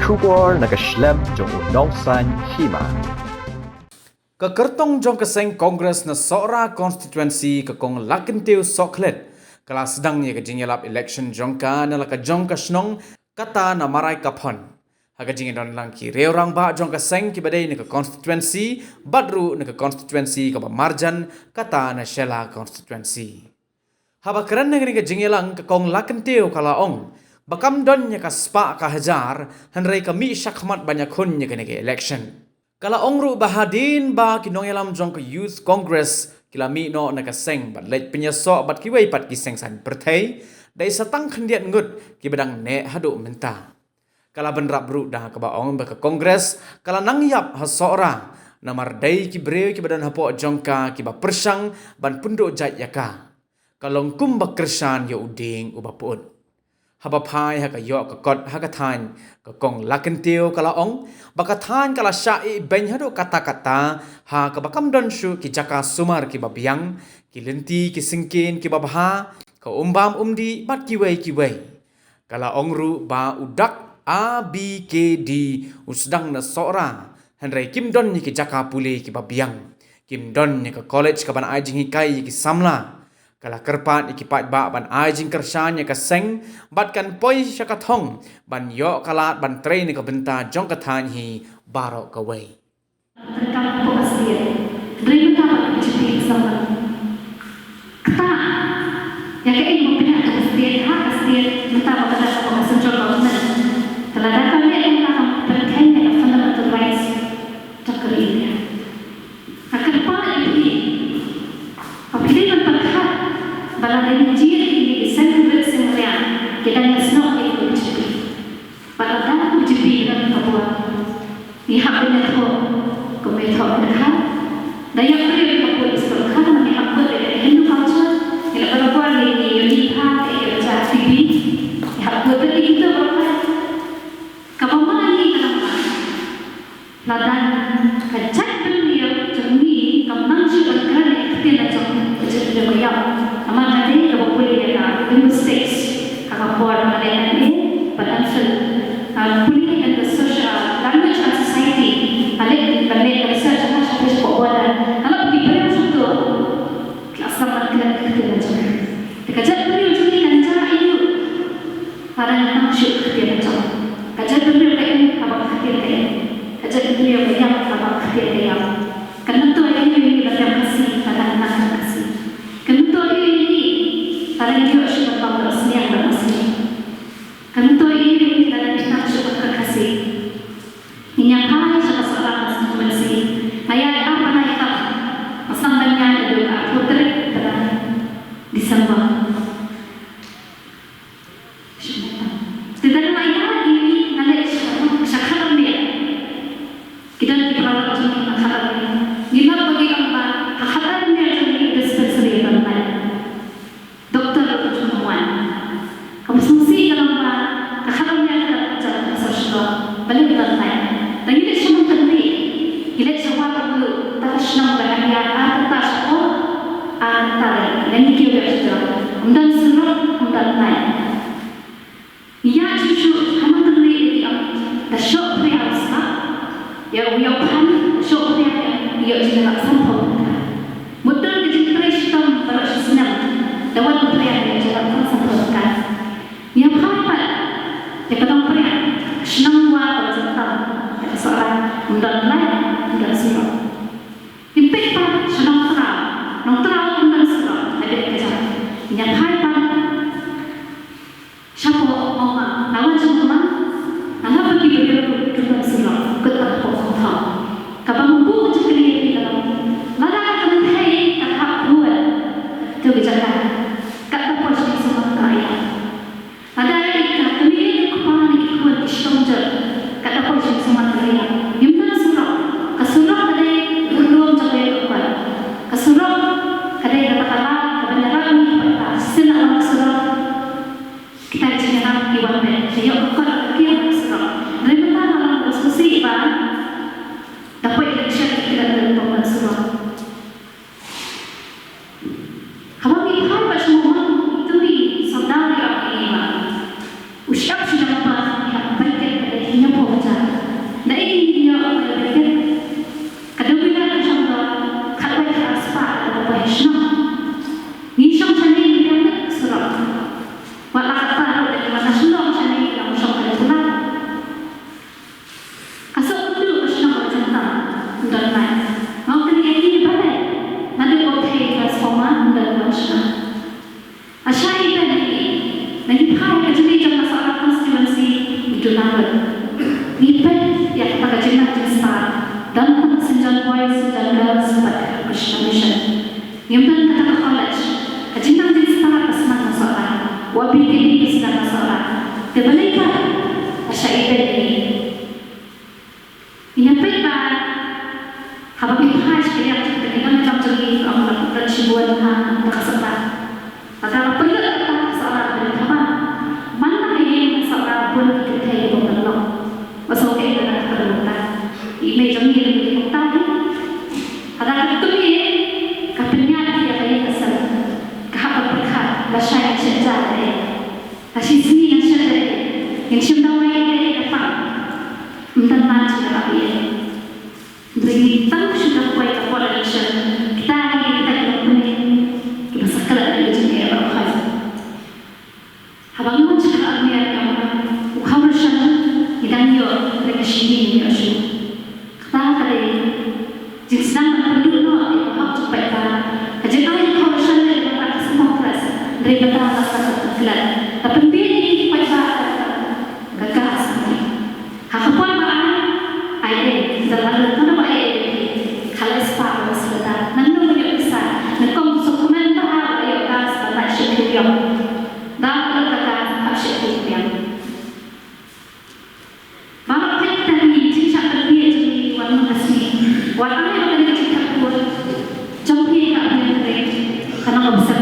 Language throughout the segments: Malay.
Shubor nakaslem jong unongsan hima. Kekertong jong keseng Kongres na Sora Constituency kekong lakentiu soklet. Kala sedangnya kejingelap election jongka nala kejongka snong kata na marai kapon. Haga jingin don lang ki reorang ba jongka seng ki badai na ke constituency badru na ke constituency ka marjan kata na Shela constituency. Haba keren negeri kejingelang kekong lakentiu kala ong. Bakam donnya ka spa ka hajar, hanrai kami syakmat banyak hunnya kena ke election. Kala ongru bahadin ba kinongelam jong ke Youth Congress kila mi no na kaseng bat lej penyesok bat kiwai pat kiseng san pertai dai satang khendiat ngut ki badang ne hadu menta. Kala benrap bru dah ka ba ong ba ke Kongres kala nangyap ha sora namar dai ki breu ki badan hapo jongka ki ba persang ban punduk jat yaka. Kalong kum ba kersan yo uding ubapun. Habapai haka yok kekot haka than kekong lakentiu kala ong baka than kala syai ben hadu kata-kata ha ka bakam don shu ki jaka sumar ki babiang ki lenti ki singkin ki babha ka umbam umdi bat ki wei kala ong ru ba udak ABKD usdang na sora hanrai kim don ni ki jaka pule ki babiang kim don ni ka college ka ban ajing hikai ki samla. Kala kerpat ikipat ba ban ajing kersan ya kaseng bat kan poi syakathong ban yo kalat ban train ka benta jong kathan hi barok kawai. Terkait pokoknya, dari mana menjadi sama? Kata, yang kayak ini mungkin ada kesedihan, hak kesedihan, mentah pada pokok senjol bangunan. Kalau datang dia yang akan berkait dengan fundamental rights cakap ini. Akan pada ini, apabila berkat bala religion ini sensible semua kita nyasno itu jadi pada dalam jadi dan apa ni hak benar tu komentar benar daya beri apa istilah kan ni hak benar Hindu culture yang berapa ni lihat yang macam TV hak benar itu apa kapan ni kenapa ladan kacau beliau cermin kapan sih berkali kita nak jadi macam Amat nanti kalau boleh ya, linguistics, kalau buat mana ni, potential, pulih dan social, language and society, balik research apa sampai sekolah. Kalau pergi berapa tu, kelas sama kelas kita macam. Kerja beliau jadi kerja itu, orang yang masuk kerja macam. Kerja beliau kayak apa kerja kayak, kerja beliau kayak apa kerja kayak. Kerana tu ini berterima kasih pada anak kasih. Karena dia sudah tahu rasanya berasli. Kanto ini kita nak cuba kasih. Minyak kayu sudah seorang konstituensi. Ayat apa nak pasang banyak juga putri dan disembah. Tidak ada ayat ini nanti sekarang dia. Kita diperlukan untuk sekarang ini. Gimana bagi apa? Sekarang dia jadi dispensasi bantuan. Kamu sungsi dalam keharunya dalam jalan sosial balik berlain. Dan ini semua terjadi. Ini semua perlu tak senang berhadiah atas dan kita berjalan. Dan seluruh berlain. Ia justru hanya terjadi di shock realisa. Ya, uyapan shock realisa ia juga sampul. Betul digital sistem bersesuaian dengan budaya yang jalan sampulkan. Yang keempat, yang kedua senang buat bercerita seorang muda lain dan semua. Yang keempat, senang terang muda semua ada kerja. Yang keempat, siapa orang lawan semua, anda pergi berjumpa dengan semua ketak pokok. Kapan mampu mencari di dalam, mana akan menjadi tahap dua itu bicara. Kata posisi semua kaya. Ada yang kami kepala ikut istirahat kata polisi semua terlihat. Yang mana surau, kesurau tadi belum sampai keluar. Kesurau tunangan. Lipat yang kita jenah jenistar dan senjata boys dan girls pada Krishna Mission. Yang kata college, kajinah jenistar kesenang masalah, wabi kini kesenang masalah. Terbalik asya ibadah ini. Menyampaikan habang ipahas kaya ketika dalam jeli ang melakukan sibuan nakasabah. Agar perlu kita seorang dari teman mana yang seorang pun kita yang berlalu. Masuk ke dalam perlukan. Ini jeli yang dimuktari. Agar itu ni katanya dia kaya kesal. Kahap berkat basya yang sejarah. Kasih sini yang sejarah. Yang siapa yang apa? Entah macam apa dia. Jadi tahu sudah kuat apa Malaysia. Kita kita kita sekarang ada jenis orang kaya. Habang macam apa yang kamu ukhawashan kita yo mereka sini ni asyik. Kita kali jenis nama penduduk no hak cepat kan. Kajian ayat ukhawashan ni mereka semua kelas dari betul asal kelas. Tapi ini pada gagas. Hakapan mana ayat dalam mana ayat kalau separuh selesai. Nanti punya besar. Nakam dokumen tahap ayat gas dapat syukur. Dan berkata asyik yang. Bapak kita ni cinta terbiak jadi warna asli. Warna yang ada cinta pun jompi tak ada terbiak karena besar.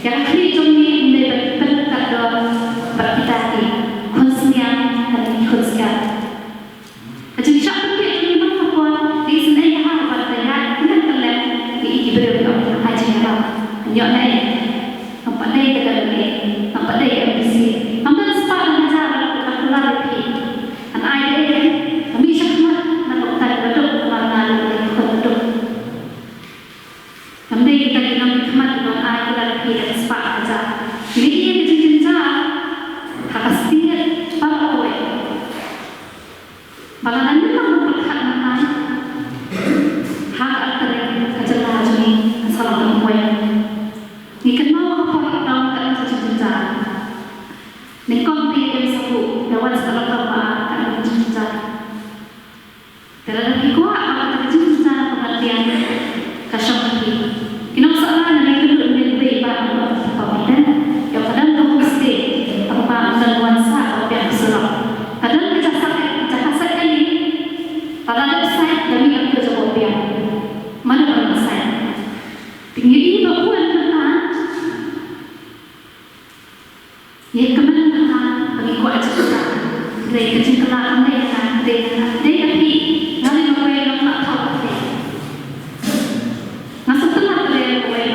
Yang kiri jompi mendapat berkat dalam berkitati konsumsian dan konsumsian. Jadi siapa yang ini apa? Di sini yang apa terlihat tidak terlihat di ibadah orang haji Arab. Yang lain, nampak dia tidak boleh, nampak dia yang bersih. Nampak sepak dan cara aku lari. Anak ayah dia, kami syakmat nak tak betul mana ada betul. Kami kita kita hikmat dengan ayah lari dan sepak aja. Jadi ia dicinta, pasti para awak. Bagaimana kamu berkhidmat? Hak antara kejelas ini salah perempuan. Ikan mau apa dalam keadaan cinta? Nikam dia sabu dawan salah perempuan keadaan cinta. Dalam hikmah apa cinta pengertian kasih lagi. Kena soalan yang kedua lebih baik apa yang kadang kamu mesti apa dan nuansa apa yang serap. Kadang kita sakit kali. Pada website kami akan jawab dia. Mana website? Tinggi ini bakuan tentang. Ia kemana tentang pengikut cerita. Dari kecil kelak mereka dari kami nanti bakuan yang tak tahu dia. Masa telah dari bakuan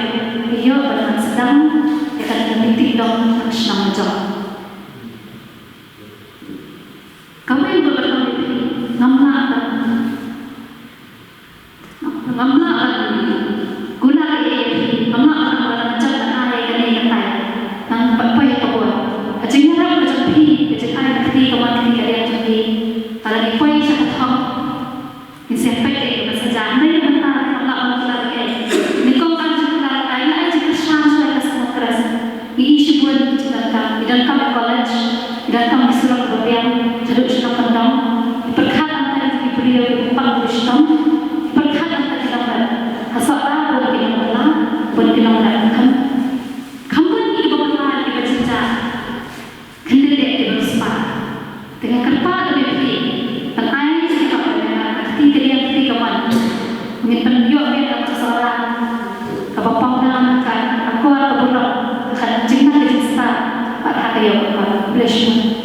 dia pada sedang dia akan mendidik dong senang jawab. Kamu yang berberitahu nampak gula ini nampak macam mana yang kata nampak apa yang terbuat. Kecil orang macam ni, kecil ayah kecil kawan kecil dia macam ni. Kalau di poin saya tahu, ini siapa yang bersejarah ni tentang nampak gula ini. Ni kau kan juga ayah aja kesan saya kesan keras. Ini isu buat cerita. Di dalam college, di dalam sekolah berbiang, jadi sudah kendang. Perkhidmatan di beliau panggung perkhidmatan di dalam hasilnya boleh dilakukan. Kamu ini bagaimana kita cinta? Kena dia bersepat dengan kerpa lebih tinggi. Tangan kita berada ketika dia ketika mana mungkin pendiuk dia dalam seorang kebapang dalam kan aku atau buruk akan cinta dengan cinta pada hati yang blessed.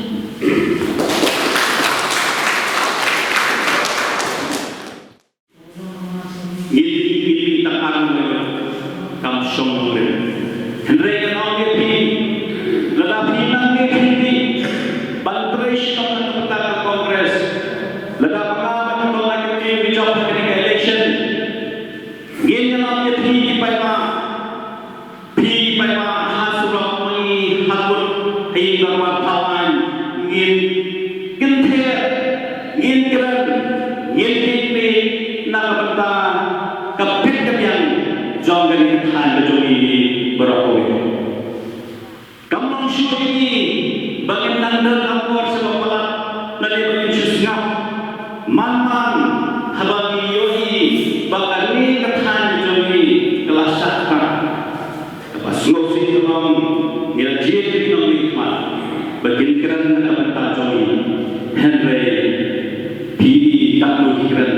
Kamu syukur ini bagaimana kamu harus singap man habagi yoi bakani kathan joni kelas satu pas ngosi tolong ngajit nong nikmat bagin keran nakapta joni Henry Piri taklu kiran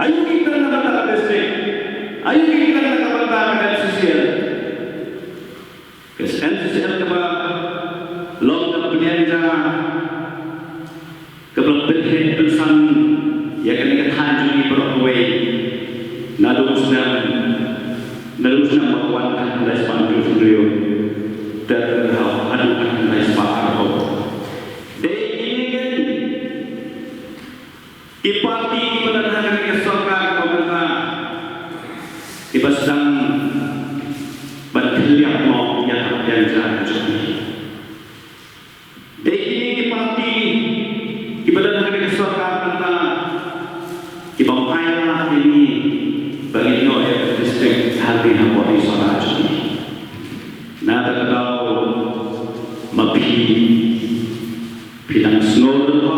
ayu kiran nakapta distrik ayu kiran nakapta KCCL KCCL kaba long kepenjara keberhentian tulisan ya kena kathan joni Broadway nalusna melakukan dari sepanjang video terhadap dari sepanjang dari ini kan parti pendanaan kesokan pemerintah tiba sedang berkeliap mau yang jalan dari ini parti pendanaan kesokan pemerintah tiba kaya ini bagi oleh distrik hati hamba di Saraj. Nada kalau mapi bilang snor itu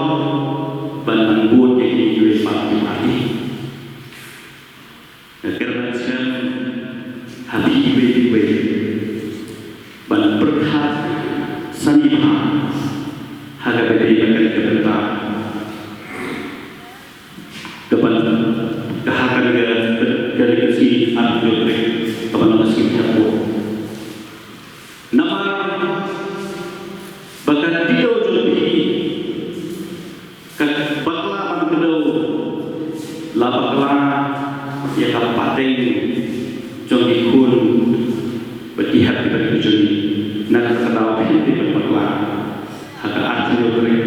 bandang buat yang dijual pagi pagi. Kerana siapa habis beli bandang berkat sanibah harga beli akan kebentar depan kehakan dari kesi ambil kepada mesin terbuat. Nama bahkan dia lebih bakla mangkelo lapakla ya kapating jongi kun bertihat di balik joni nak kenal di bakla haka arti lebih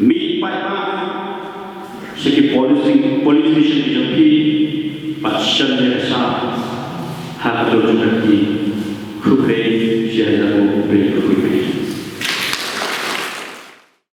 mi pai segi politician di jongi passion dia sah hak doa lagi kubri jalan kubri